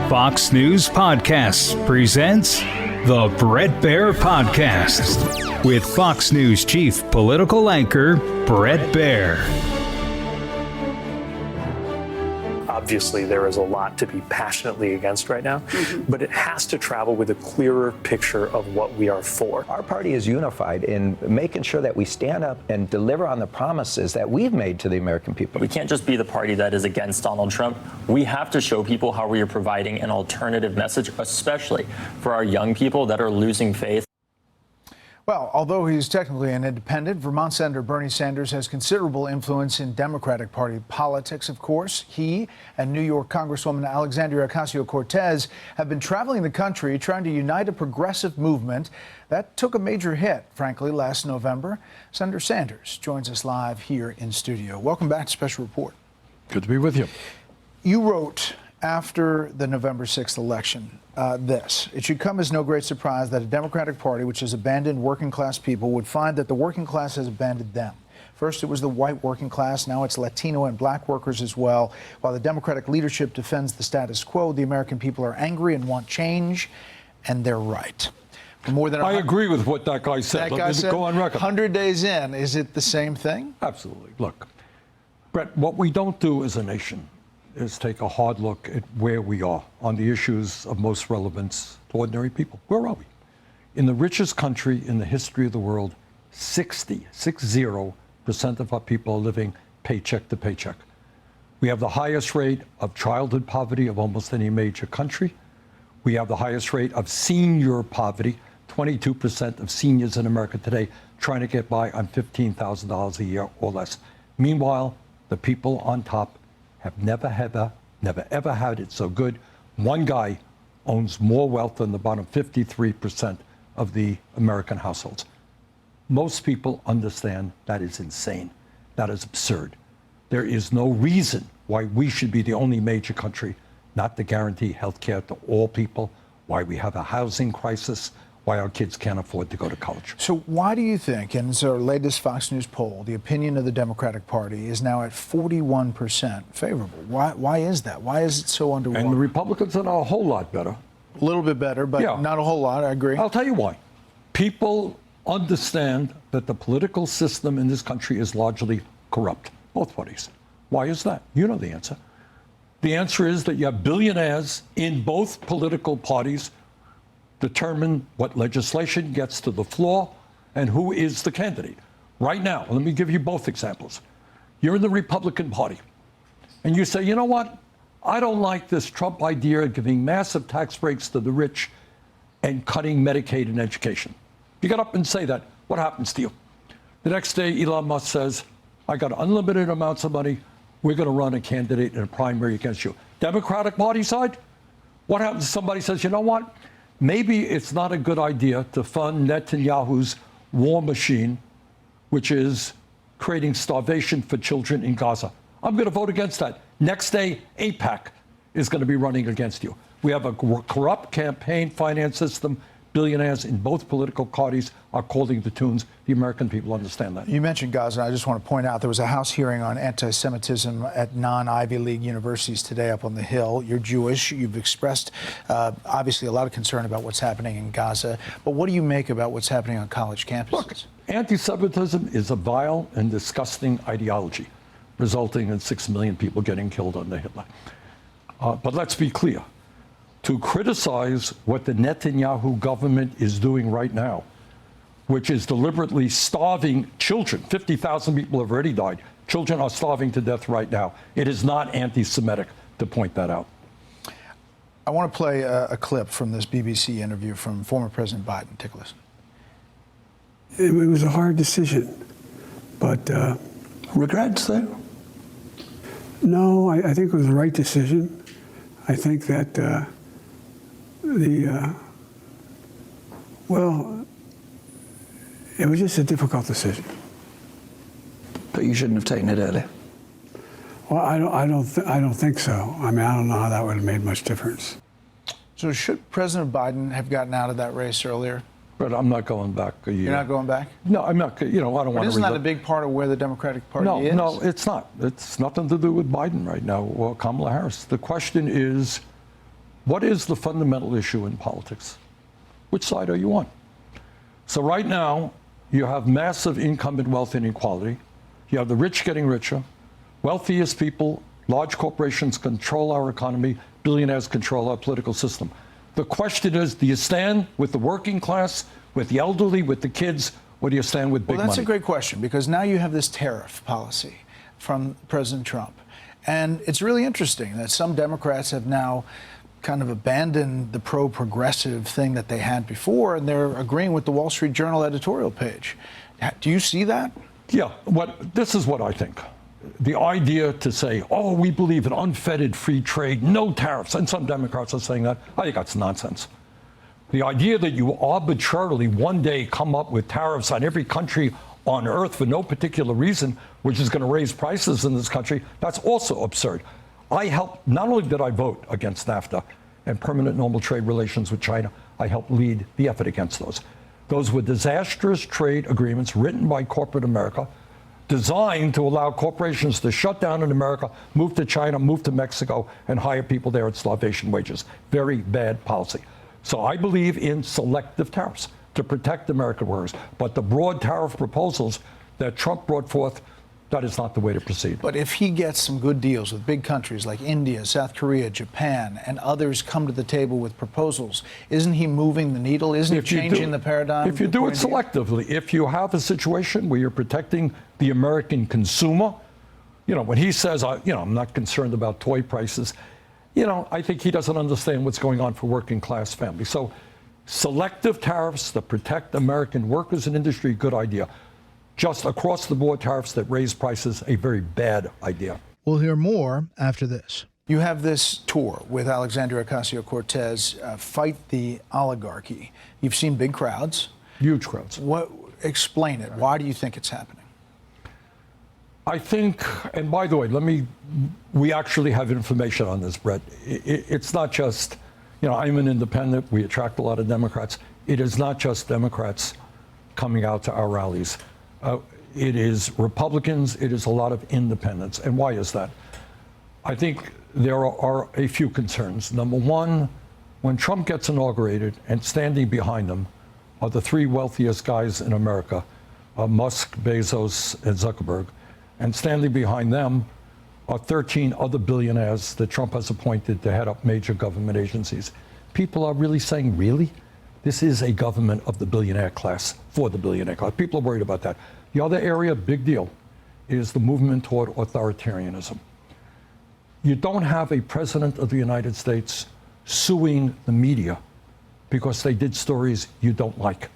Fox News Podcasts presents the Bret Baier Podcast with Fox News Chief Political Anchor Bret Baier. Obviously, there is a lot to be passionately against right now, but it has to travel with a clearer picture of what we are for. Our party is unified in making sure that we stand up and deliver on the promises that we've made to the American people. We can't just be the party that is against Donald Trump. We have to show people how we are providing an alternative message, especially for our young people that are losing faith. Well, although he's technically an independent, Vermont Senator Bernie Sanders has considerable influence in Democratic Party politics, of course. He and New York Congresswoman Alexandria Ocasio-Cortez have been traveling the country trying to unite a progressive movement that took a major hit, frankly, last November. Senator Sanders joins us live here in studio. Welcome back to Special Report. Good to be with you. You wrote after the November 6th election, this: it should come as no great surprise that a Democratic Party which has abandoned working class people would find that the working class has abandoned them. First, it was the white working class. Now it's Latino and black workers as well. While the Democratic leadership defends the status quo, the American people are angry and want change, and they're right. For more than I agree with what that guy said. That guy said, go on record. 100 days in, is it the same thing? Absolutely. Look, Bret, what we don't do as a nation is take a hard look at where we are on the issues of most relevance to ordinary people. Where are we? In the richest country in the history of the world, 60% of our people are living paycheck to paycheck. We have the highest rate of childhood poverty of almost any major country. We have the highest rate of senior poverty, 22% of seniors in America today trying to get by on $15,000 a year or less. Meanwhile, the people on top have never ever had it so good. One guy owns more wealth than the bottom 53% of the American households. Most people understand that is insane. That is absurd. There is no reason why we should be the only major country not to guarantee health care to all people, why we have a housing crisis, why our kids can't afford to go to college. So why do you think, and it's our latest Fox News poll, the opinion of the Democratic Party is now at 41% favorable? Why is that? Why is it so underwhelming? And the Republicans are a whole lot better. A little bit better, but not a whole lot, I agree. I'll tell you why. People understand that the political system in this country is largely corrupt, both parties. Why is that? You know the answer. The answer is that you have billionaires in both political parties determine what legislation gets to the floor and who is the candidate. Right now, let me give you both examples. You're in the Republican Party, and you say, you know what? I don't like this Trump idea of giving massive tax breaks to the rich and cutting Medicaid and education. You get up and say that. What happens to you? The next day, Elon Musk says, I got unlimited amounts of money. We're going to run a candidate in a primary against you. Democratic Party side, what happens if somebody says, you know what? Maybe it's not a good idea to fund Netanyahu's war machine, which is creating starvation for children in Gaza. I'm going to vote against that. Next day, AIPAC is going to be running against you. We have a corrupt campaign finance system. Billionaires in both political parties are calling the tunes. The American people understand that. You mentioned Gaza. I just want to point out there was a House hearing on anti-Semitism at non-Ivy League universities today up on the Hill. You're Jewish. You've expressed, obviously, a lot of concern about what's happening in Gaza. But what do you make about what's happening on college campuses? Look, anti-Semitism is a vile and disgusting ideology, resulting in 6 million people getting killed under Hitler. But let's be clear. To criticize what the Netanyahu government is doing right now, which is deliberately starving children. 50,000 people have already died. Children are starving to death right now. It is not anti-Semitic to point that out. I want to play a clip from this BBC interview from former President Biden. Take a listen. It was a hard decision, but... Regrets there? No, I think it was the right decision. I think that well, it was just a difficult decision. But you shouldn't have taken it earlier. Well, I don't think so. I mean, I don't know how that would have made much difference. So should President Biden have gotten out of that race earlier? But I'm not going back a year. You're not going back? No, I'm not. You know, I don't want to. Isn't that a big part of where the Democratic Party is? No, it's not. It's nothing to do with Biden right now or Kamala Harris. The question is, what is the fundamental issue in politics? Which side are you on? So right now, you have massive income and wealth inequality. You have the rich getting richer. Wealthiest people, large corporations control our economy. Billionaires control our political system. The question is, do you stand with the working class, with the elderly, with the kids, or do you stand with big money? Well, that's a great question, because now you have this tariff policy from President Trump. And it's really interesting that some Democrats have now kind of abandoned the pro-progressive thing that they had before, and they're agreeing with the Wall Street Journal editorial page. Do you see that? Yeah, this is what I think. The idea to say, oh, we believe in unfettered free trade, no tariffs, and some Democrats are saying that, I think that's nonsense. The idea that you arbitrarily one day come up with tariffs on every country on earth for no particular reason, which is going to raise prices in this country, that's also absurd. Not only did I vote against NAFTA and permanent normal trade relations with China, I helped lead the effort against those. Those were disastrous trade agreements written by corporate America, designed to allow corporations to shut down in America, move to China, move to Mexico, and hire people there at starvation wages. Very bad policy. So I believe in selective tariffs to protect American workers. But the broad tariff proposals that Trump brought forth, that is not the way to proceed. But if he gets some good deals with big countries like India, South Korea, Japan, and others come to the table with proposals, isn't he moving the needle? Isn't he changing the paradigm? If you do it selectively, if you have a situation where you're protecting the American consumer, when he says, I'm not concerned about toy prices, I think he doesn't understand what's going on for working class families. So selective tariffs that protect American workers and industry, good idea. Just across the board tariffs that raise prices, a very bad idea. We'll hear more after this. You have this tour with Alexandria Ocasio-Cortez, Fight the Oligarchy. You've seen big crowds. Huge crowds. Explain it. Why do you think it's happening? I think, and by the way, we actually have information on this, Bret. It's not just, I'm an independent. We attract a lot of Democrats. It is not just Democrats coming out to our rallies. It is Republicans, it is a lot of independents. And why is that? I think there are a few concerns. Number one, when Trump gets inaugurated and standing behind him are the three wealthiest guys in America, Musk, Bezos, and Zuckerberg, and standing behind them are 13 other billionaires that Trump has appointed to head up major government agencies. People are really saying, really? This is a government of the billionaire class, for the billionaire class. People are worried about that. The other area, big deal, is the movement toward authoritarianism. You don't have a president of the United States suing the media because they did stories you don't like.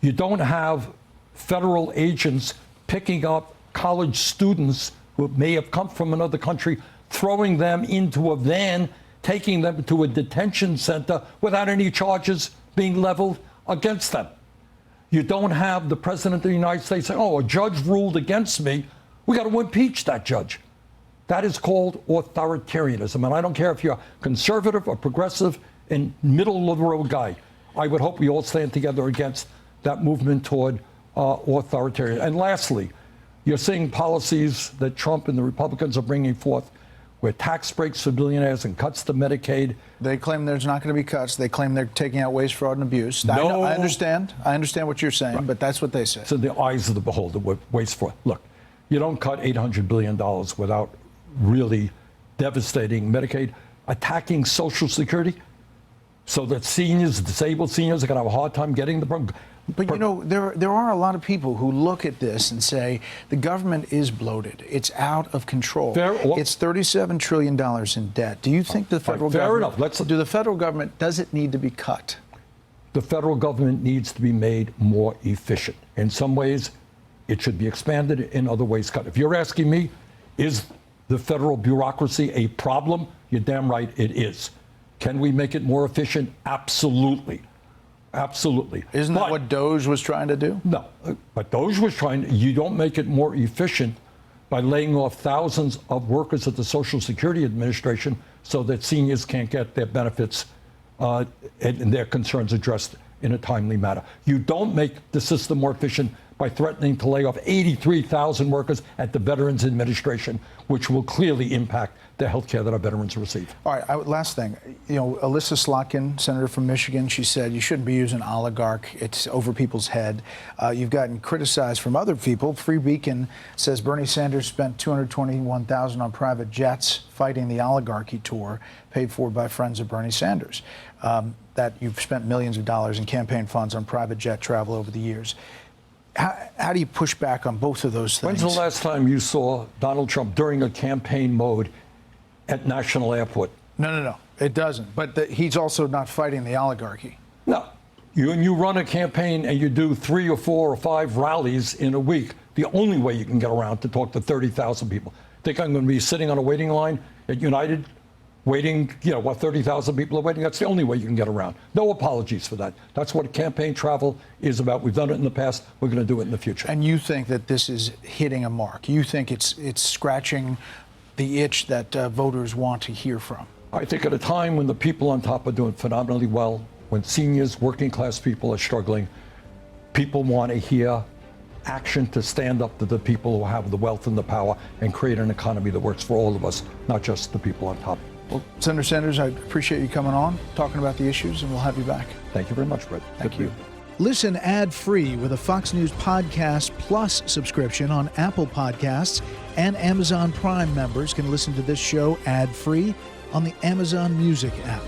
You don't have federal agents picking up college students who may have come from another country, throwing them into a van, taking them to a detention center without any charges being leveled against them. You don't have the president of the United States saying, oh, a judge ruled against me. We got to impeach that judge. That is called authoritarianism. And I don't care if you're conservative or progressive and middle of the road guy. I would hope we all stand together against that movement toward authoritarian. And lastly, you're seeing policies that Trump and the Republicans are bringing forth where tax breaks for billionaires and cuts to Medicaid. They claim there's not going to be cuts. They claim they're taking out waste, fraud, and abuse. No. I understand what you're saying, right. But that's what they say. So the eyes of the beholder, waste, fraud. Look, you don't cut $800 billion without really devastating Medicaid, attacking Social Security so that seniors, disabled seniors, are going to have a hard time getting the program. But there are a lot of people who look at this and say the government is bloated. It's out of control. It's $37 trillion in debt. Do you think the federal government? Do the federal government, does it need to be cut? The federal government needs to be made more efficient. In some ways, it should be expanded. In other ways, cut. If you're asking me, is the federal bureaucracy a problem? You're damn right it is. Can we make it more efficient? Absolutely. Absolutely. Isn't that what Doge was trying to do? No, but Doge was trying, you don't make it more efficient by laying off thousands of workers at the Social Security Administration so that seniors can't get their benefits and their concerns addressed in a timely manner. You don't make the system more efficient by threatening to lay off 83,000 workers at the Veterans Administration, which will clearly impact the health care that our veterans receive. All right, last thing. You know, Alyssa Slotkin, senator from Michigan, she said you shouldn't be using oligarch. It's over people's head. You've gotten criticized from other people. Free Beacon says Bernie Sanders spent $221,000 on private jets fighting the oligarchy tour, paid for by friends of Bernie Sanders. That you've spent millions of dollars in campaign funds on private jet travel over the years. How do you push back on both of those things? When's the last time you saw Donald Trump during a campaign mode at National Airport? No, it doesn't. But he's also not fighting the oligarchy. No. You run a campaign and you do 3 or 4 or 5 rallies in a week. The only way you can get around to talk to 30,000 people. Think I'm going to be sitting on a waiting line at United waiting, 30,000 people are waiting? That's the only way you can get around. No apologies for that. That's what campaign travel is about. We've done it in the past. We're going to do it in the future. And you think that this is hitting a mark? You think it's scratching the itch that voters want to hear from? I think at a time when the people on top are doing phenomenally well, when seniors, working class people are struggling, people want to hear action to stand up to the people who have the wealth and the power and create an economy that works for all of us, not just the people on top. Well, Senator Sanders, I appreciate you coming on, talking about the issues, and we'll have you back. Thank you very much, Bret. Thank you. Listen ad-free with a Fox News Podcast Plus subscription on Apple Podcasts, and Amazon Prime members can listen to this show ad-free on the Amazon Music app.